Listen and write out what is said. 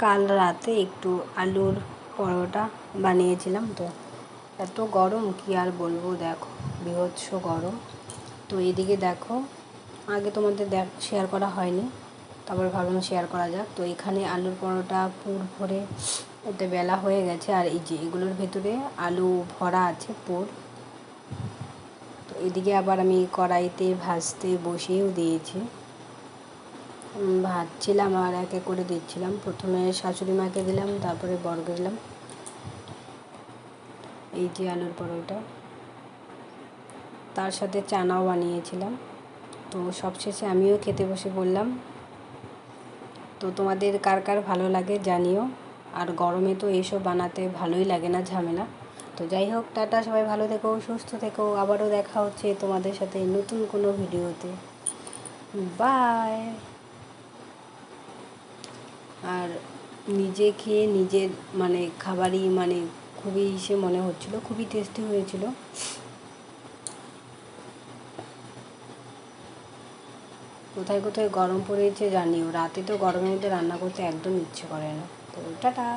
কাল রাতে একটু আলুর পরোটা বানিয়েছিলাম। তো এত গরম কি আর বলবো, দেখো বীভৎস গরম। তো এদিকে দেখো, আগে তোমাদের শেয়ার করা হয়নি, তারপরে ভাবলাম শেয়ার করা যাক। তো এখানে আলুর পরোটা পুর ভরে ওতে বেলা হয়ে গেছে, আর এই যে এগুলোর ভেতরে আলু ভরা আছে পুর। তো এদিকে আবার আমি কড়াইতে ভাজতে বসিয়েও দিয়েছি, ভাজছিলাম আর একে করে দিচ্ছিলাম। প্রথমে শাশুড়ি মাকে দিলাম, তারপরে বড়কে দিলাম। এই যে আলুর পরোটা, তার সাথে চানাও বানিয়েছিলাম। তো সবশেষে আমিও খেতে বসে পড়লাম। তো তোমাদের কার কার ভালো লাগে জানিও। আর গরমে তো এইসব বানাতে ভালোই লাগে না, ঝামেলা। তো যাই হোক, টাটা, সবাই ভালো থেকো, সুস্থ থেকো। আবারও দেখা হচ্ছে তোমাদের সাথে নতুন কোনো ভিডিওতে। বাই। আর নিজে খেয়ে নিজের খাবারই খুবই মনে হচ্ছিলো, খুবই টেস্টি হয়েছিল। কোথায় কোথায় গরম পড়েছে জানিও। রাতে তো গরমের মধ্যে রান্না করতে একদম ইচ্ছে করে না। তো টাটা।